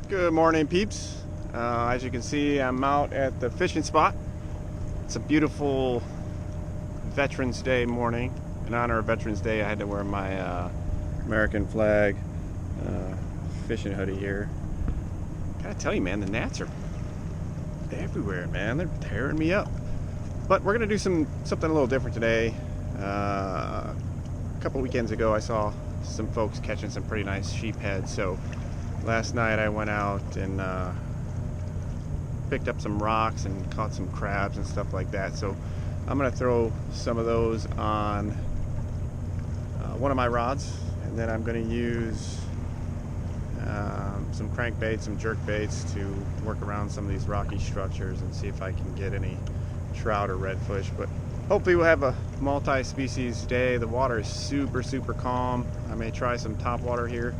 Good morning, peeps. As you can see, I'm out at the fishing spot. It's a beautiful Veterans Day morning. In honor of Veterans Day, I had to wear my American flag fishing hoodie here. Gotta tell you, man, the gnats are everywhere, man. They're tearing me up. But we're gonna do something a little different today. A couple weekends ago, I saw some folks catching some pretty nice sheephead. So last night I went out and picked up some rocks and caught some crabs and stuff like that. So I'm gonna throw some of those on one of my rods, and then I'm gonna use some crankbaits, some jerk baits to work around some of these rocky structures and see if I can get any trout or redfish. But hopefully we'll have a multi-species day. The water is super calm. I may try some top water here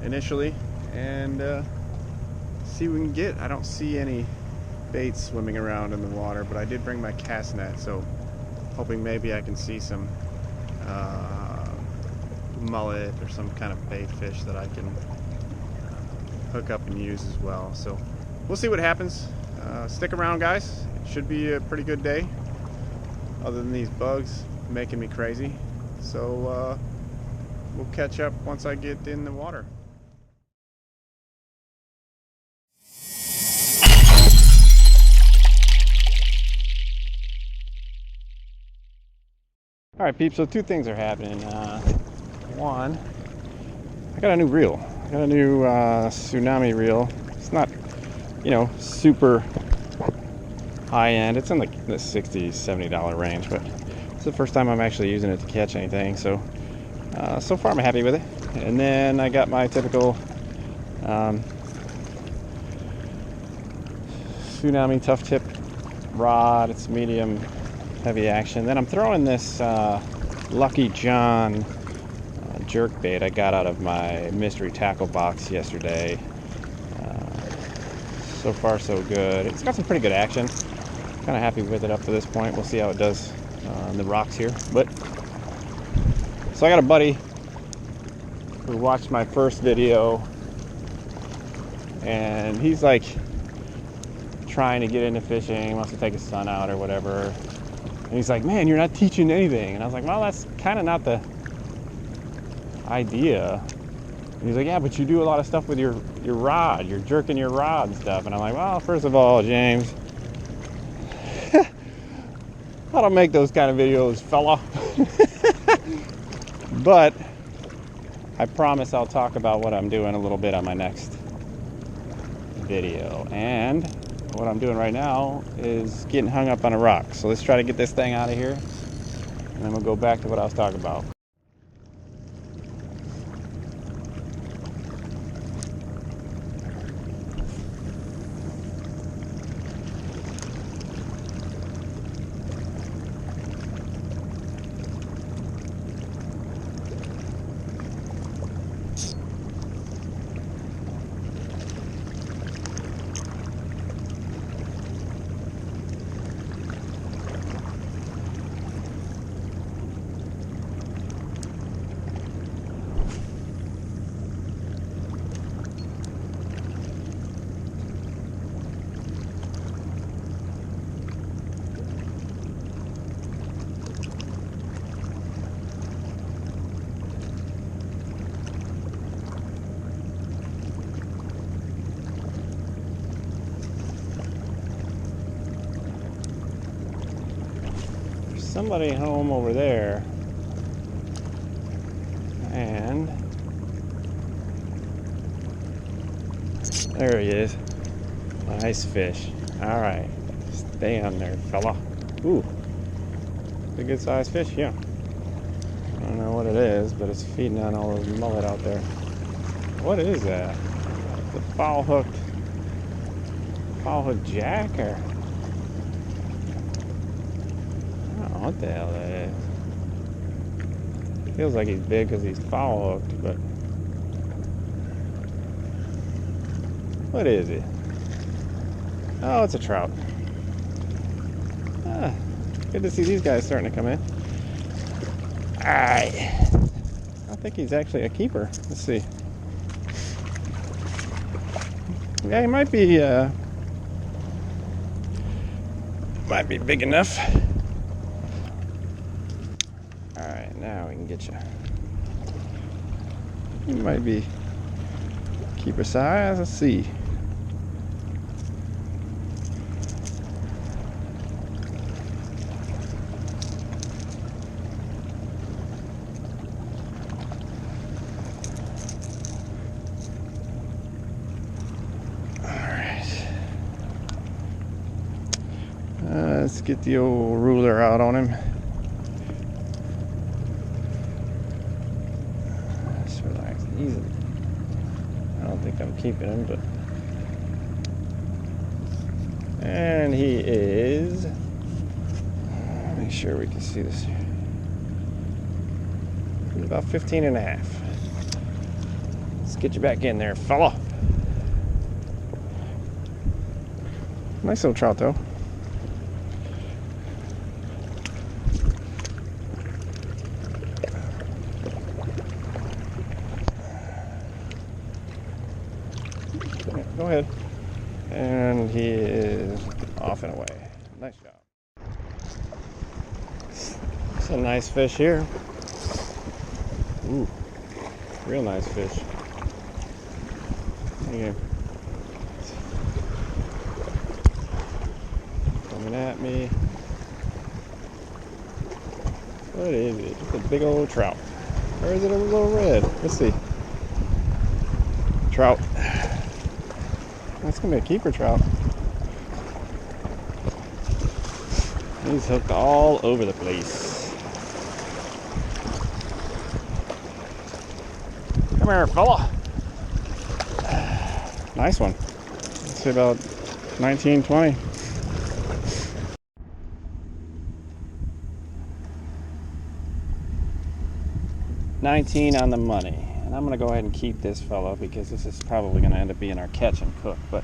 initially and see what we can get. I don't see any bait swimming around in the water, but I did bring my cast net, so hoping maybe I can see some mullet or some kind of bait fish that I can hook up and use as well. So we'll see what happens. Stick around, guys. It should be a pretty good day, other than these bugs making me crazy. So we'll catch up once I get in the water. All right, peeps, so two things are happening. One, I got a new reel. I got a new tsunami reel. It's not, super high end. It's in like the $60, $70 range, but it's the first time I'm actually using it to catch anything. So, so far I'm happy with it. And then I got my typical tsunami tough tip rod. It's medium heavy action. Then I'm throwing this Lucky John jerk bait I got out of my mystery tackle box yesterday. So far so good. It's got some pretty good action. Kind of happy with it up to this point. We'll see how it does in the rocks here. But so I got a buddy who watched my first video, and he's like trying to get into fishing. He wants to take his son out or whatever. And he's like, man, you're not teaching anything. And I was like, well, that's kind of not the idea. And he's like, yeah, but you do a lot of stuff with your rod. You're jerking your rod and stuff. And I'm like, well, first of all, James, I don't make those kind of videos, fella. But I promise I'll talk about what I'm doing a little bit on my next video. And what I'm doing right now is getting hung up on a rock. So let's try to get this thing out of here, and then we'll go back to what I was talking about. Somebody home over there, and there he is. Nice fish. All right, stay on there, fella. Ooh, it's a good sized fish. Yeah, I don't know what it is, but it's feeding on all those mullet out there. What is that? The foul hook jack, or what the hell that is? Feels like he's big because he's foul hooked, but what is it? Oh, it's a trout. Good to see these guys starting to come in. Alright. I think he's actually a keeper. Let's see. Yeah, he might be big enough. All right, now we can get you. He might be keeper size. Let's see. Let's get the old ruler out on him. Just relax easily. I don't think I'm keeping him, but. And he is. Make sure we can see this here. He's about 15 and a half. Let's get you back in there, fella. Nice little trout, though. Go ahead. And he is off and away. Nice job. It's a nice fish here. Ooh, real nice fish. Okay. Coming at me. What is it? Just a big old trout. Or is it a little red? Let's see. Trout. That's gonna be a keeper trout. He's hooked all over the place. Come here, fella. Nice one. Let's say about 19, 20. $19 on the money. And I'm going to go ahead and keep this fella because this is probably going to end up being our catch and cook. But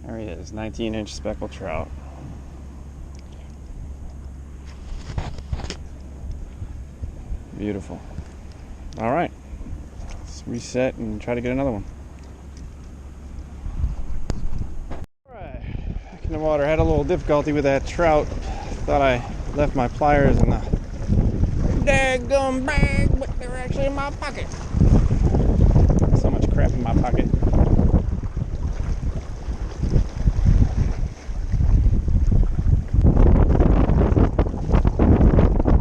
there he is, 19-inch speckled trout. Beautiful. All right, let's reset and try to get another one. In the water, had a little difficulty with that trout. Thought I left my pliers in the daggum bag, but they were actually in my pocket. So much crap in my pocket.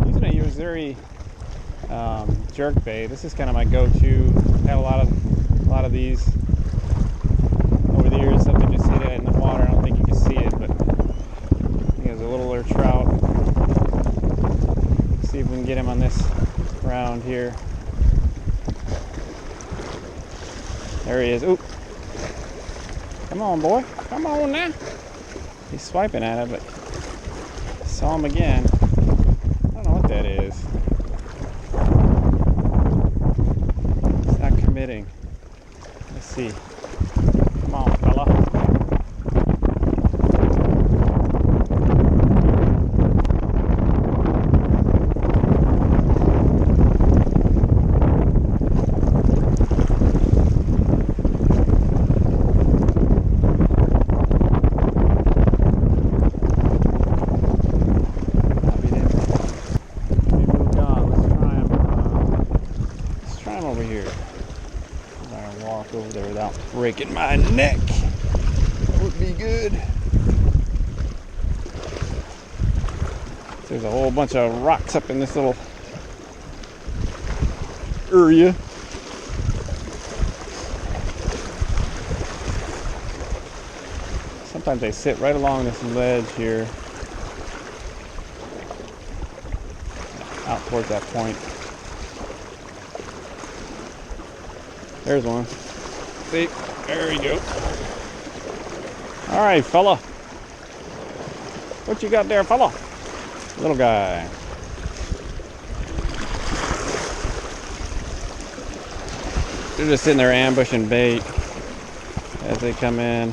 Using a Uzuri jerk bait. This is kind of my go-to. Had a lot of these over the years. Something just hit it in the water. I don't think you can see it, but there's a littler trout. Let's see if we can get him on this round here. There he is. Oop! Come on, boy. Come on now. He's swiping at it, but I saw him again. I don't know what that is. It's not committing. Let's see. Come on, fella. Over there without breaking my neck. That would be good. There's a whole bunch of rocks up in this little area. Sometimes they sit right along this ledge here, out towards that point. There's one. See, there we go. All right, fella. What you got there, fella? Little guy. They're just sitting there ambushing bait as they come in.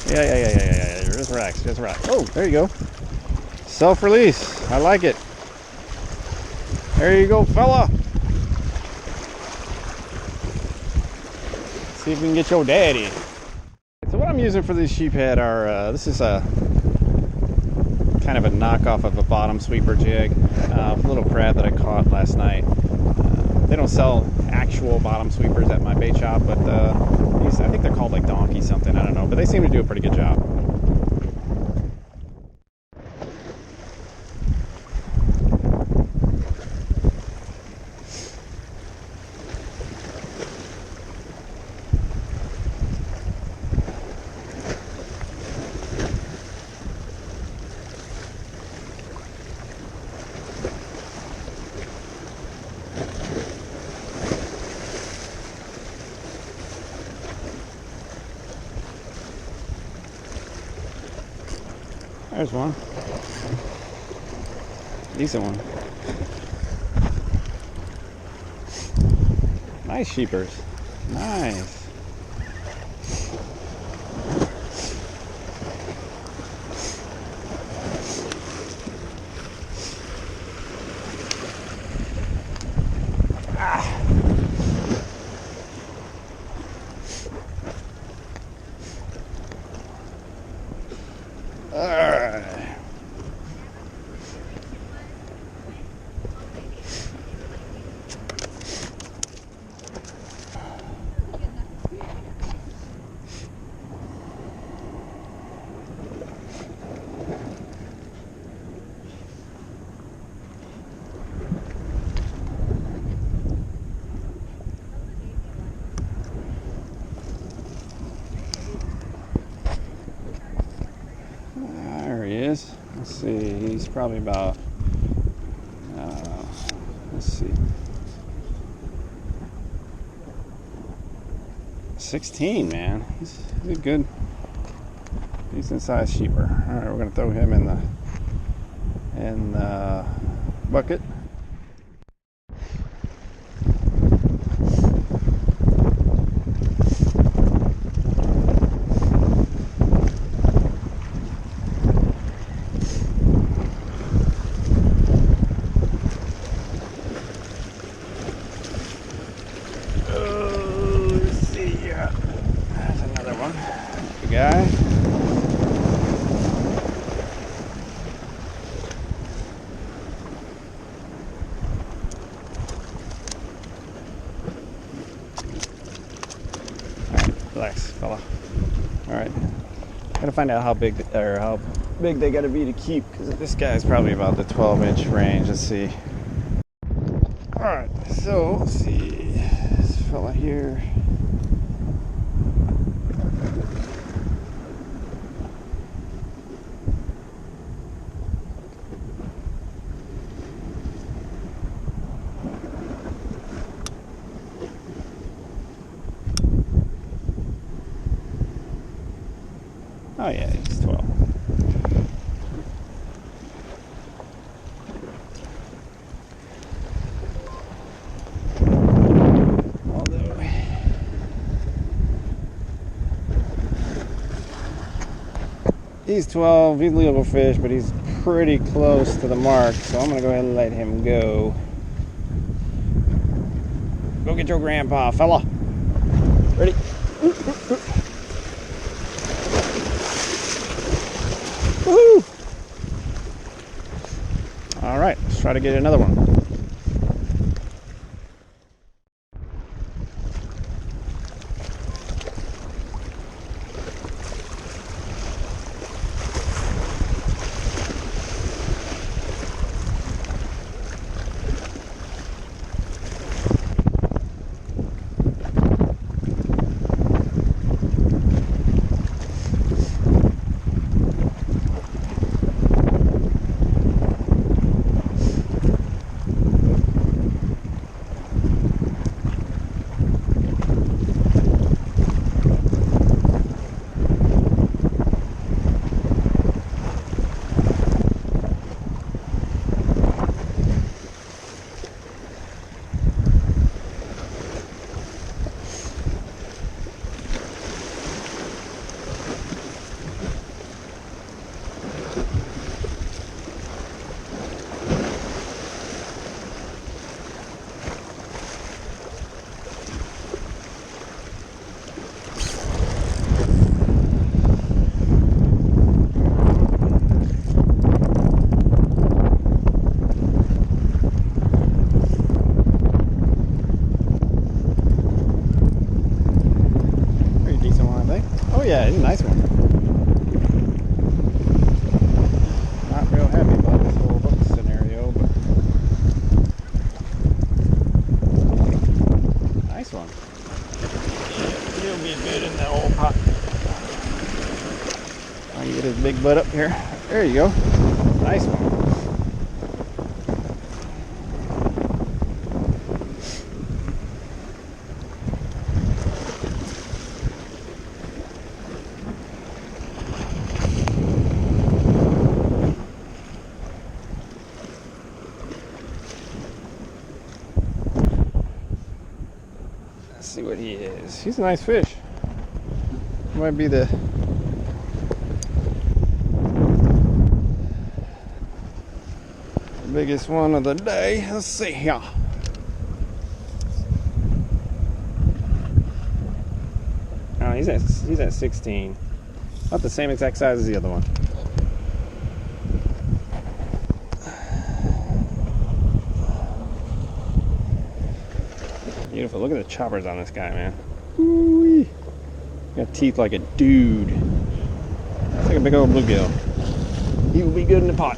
Yeah. Just relax, just relax. Oh, there you go. Self-release. I like it. There you go, fella. See if we can get your daddy. So what I'm using for these sheephead are, this is a kind of a knockoff of a bottom sweeper jig. A little crab that I caught last night. They don't sell actual bottom sweepers at my bait shop, but these, I think they're called like donkey something, I don't know, but they seem to do a pretty good job. There's one. Decent one. Nice sheepers. Nice. Let's see, he's probably about, let's see, 16, man. He's a good, decent sized sheeper. All right, we're gonna throw him in the bucket. Guy. Alright, relax, fella. Alright. Gotta find out how big they gotta be to keep, because this guy's probably about the 12-inch range. Let's see. Alright, so let's see. This fella here. Oh yeah, he's 12. Although he's 12, he's a legal fish, but he's pretty close to the mark, so I'm gonna go ahead and let him go. Go get your grandpa, fella. Ready? Woohoo! All right, let's try to get another one. butt up here. There you go. Nice one. Let's see what he is. He's a nice fish. Might be the biggest one of the day. Let's see here. Oh, he's at 16. About the same exact size as the other one. Beautiful. Look at the choppers on this guy, man. Ooh-wee. Got teeth like a dude. That's like a big old bluegill. He will be good in the pot.